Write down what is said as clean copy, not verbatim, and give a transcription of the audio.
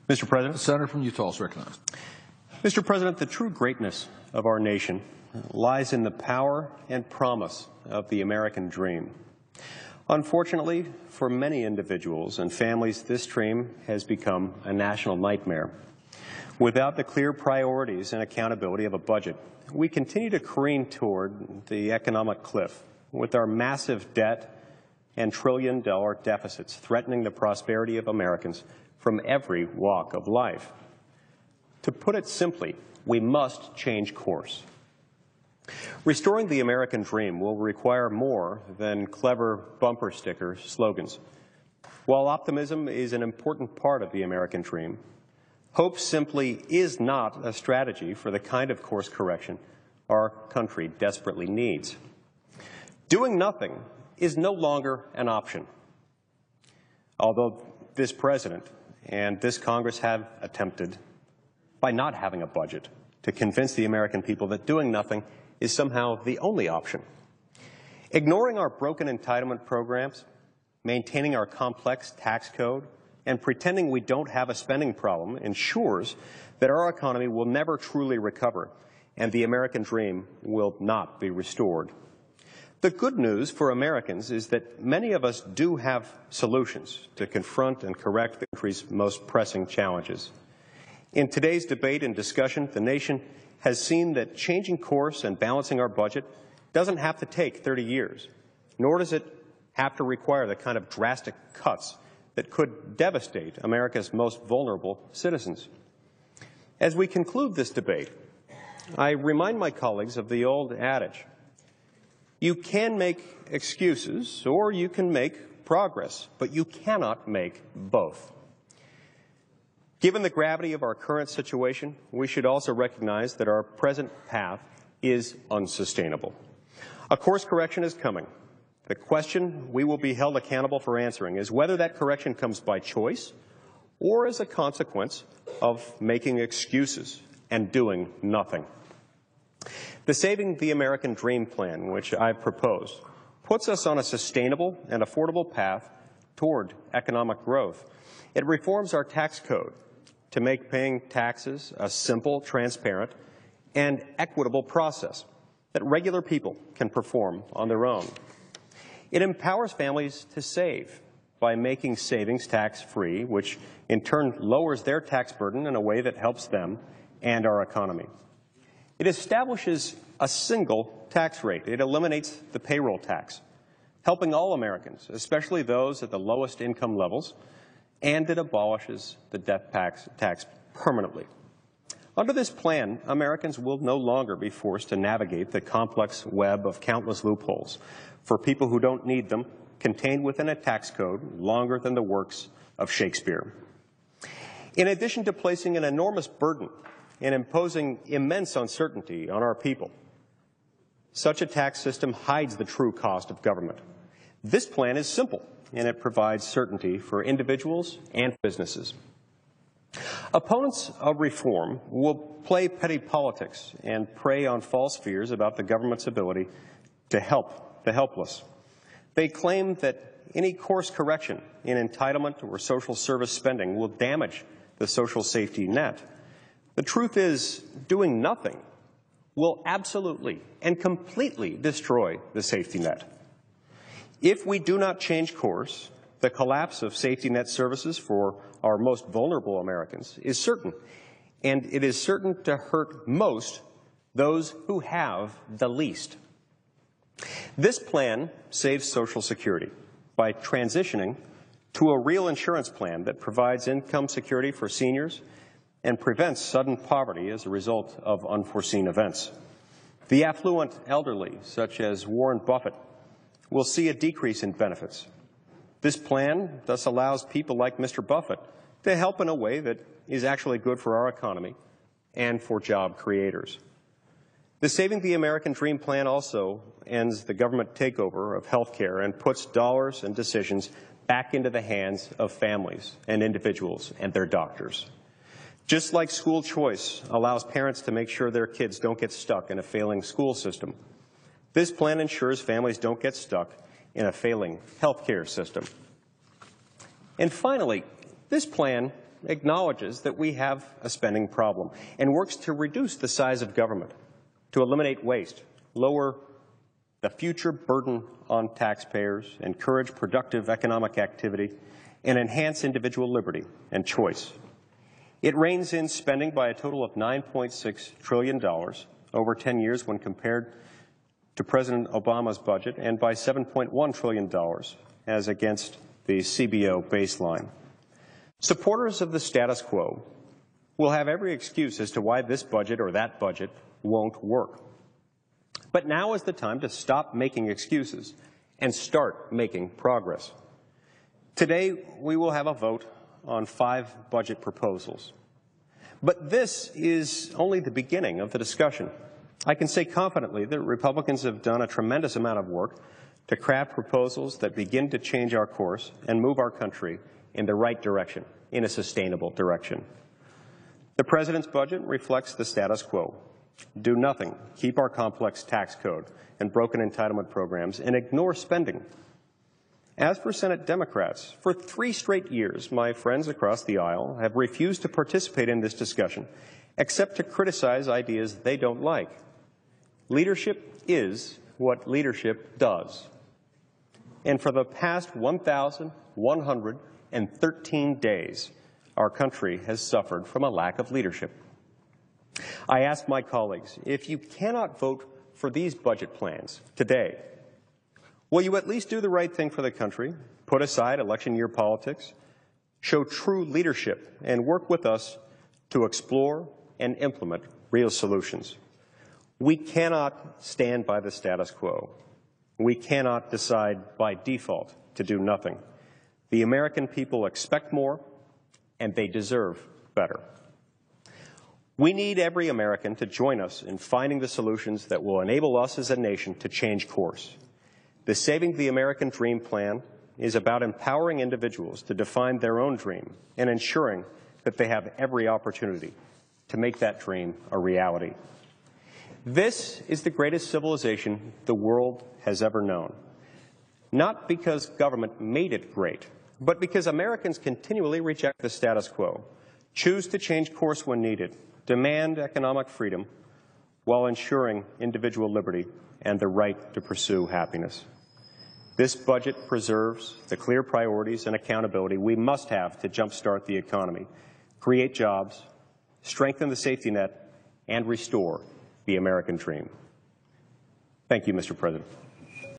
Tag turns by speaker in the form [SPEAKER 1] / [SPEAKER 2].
[SPEAKER 1] Mr. President.
[SPEAKER 2] The senator from Utah is recognized.
[SPEAKER 1] Mr. President, the true greatness of our nation lies in the power and promise of the American dream. Unfortunately, for many individuals and families, this dream has become a national nightmare. Without the clear priorities and accountability of a budget, we continue to careen toward the economic cliff, with our massive debt and trillion-dollar deficits threatening the prosperity of Americans from every walk of life. To put it simply, we must change course. Restoring the American dream will require more than clever bumper sticker slogans. While optimism is an important part of the American dream, hope simply is not a strategy for the kind of course correction our country desperately needs. Doing nothing is no longer an option. Although this President and this Congress have attempted, by not having a budget, to convince the American people that doing nothing is somehow the only option. Ignoring our broken entitlement programs, maintaining our complex tax code, and pretending we don't have a spending problem ensures that our economy will never truly recover and the American dream will not be restored. The good news for Americans is that many of us do have solutions to confront and correct the country's most pressing challenges. In today's debate and discussion, the nation has seen that changing course and balancing our budget doesn't have to take 30 years, nor does it have to require the kind of drastic cuts that could devastate America's most vulnerable citizens. As we conclude this debate, I remind my colleagues of the old adage: you can make excuses or you can make progress, but you cannot make both. Given the gravity of our current situation, we should also recognize that our present path is unsustainable. A course correction is coming. The question we will be held accountable for answering is whether that correction comes by choice or as a consequence of making excuses and doing nothing. The Saving the American Dream plan, which I've proposed, puts us on a sustainable and affordable path toward economic growth. It reforms our tax code to make paying taxes a simple, transparent, and equitable process that regular people can perform on their own. It empowers families to save by making savings tax-free, which in turn lowers their tax burden in a way that helps them and our economy. It establishes a single tax rate. It eliminates the payroll tax, helping all Americans, especially those at the lowest income levels, and it abolishes the death tax permanently. Under this plan, Americans will no longer be forced to navigate the complex web of countless loopholes for people who don't need them, contained within a tax code longer than the works of Shakespeare. In addition to placing an enormous burden and imposing immense uncertainty on our people, such a tax system hides the true cost of government. This plan is simple, and it provides certainty for individuals and businesses. Opponents of reform will play petty politics and prey on false fears about the government's ability to help the helpless. They claim that any course correction in entitlement or social service spending will damage the social safety net. The truth is, doing nothing will absolutely and completely destroy the safety net. If we do not change course, the collapse of safety net services for our most vulnerable Americans is certain, and it is certain to hurt most those who have the least. This plan saves Social Security by transitioning to a real insurance plan that provides income security for seniors and prevents sudden poverty as a result of unforeseen events. The affluent elderly, such as Warren Buffett, will see a decrease in benefits. This plan thus allows people like Mr. Buffett to help in a way that is actually good for our economy and for job creators. The Saving the American Dream plan also ends the government takeover of health care and puts dollars and decisions back into the hands of families and individuals and their doctors. Just like school choice allows parents to make sure their kids don't get stuck in a failing school system, this plan ensures families don't get stuck in a failing health care system. And finally, this plan acknowledges that we have a spending problem and works to reduce the size of government, to eliminate waste, lower the future burden on taxpayers, encourage productive economic activity, and enhance individual liberty and choice. It reins in spending by a total of $9.6 trillion over 10 years when compared to President Obama's budget, and by $7.1 trillion as against the CBO baseline. Supporters of the status quo will have every excuse as to why this budget or that budget won't work. But now is the time to stop making excuses and start making progress. Today, we will have a vote on 5 budget proposals. But this is only the beginning of the discussion. I can say confidently that Republicans have done a tremendous amount of work to craft proposals that begin to change our course and move our country in the right direction, in a sustainable direction. The President's budget reflects the status quo. Do nothing, keep our complex tax code and broken entitlement programs, and ignore spending. As for Senate Democrats, for 3 straight years, my friends across the aisle have refused to participate in this discussion, except to criticize ideas they don't like. Leadership is what leadership does. And for the past 1,113 days, our country has suffered from a lack of leadership. I ask my colleagues, if you cannot vote for these budget plans today, will you at least do the right thing for the country, put aside election year politics, show true leadership, and work with us to explore and implement real solutions? We cannot stand by the status quo. We cannot decide by default to do nothing. The American people expect more, and they deserve better. We need every American to join us in finding the solutions that will enable us as a nation to change course. The Saving the American Dream plan is about empowering individuals to define their own dream and ensuring that they have every opportunity to make that dream a reality. This is the greatest civilization the world has ever known, not because government made it great, but because Americans continually reject the status quo, choose to change course when needed, demand economic freedom while ensuring individual liberty and the right to pursue happiness. This budget preserves the clear priorities and accountability we must have to jumpstart the economy, create jobs, strengthen the safety net, and restore the American dream. Thank you, Mr. President.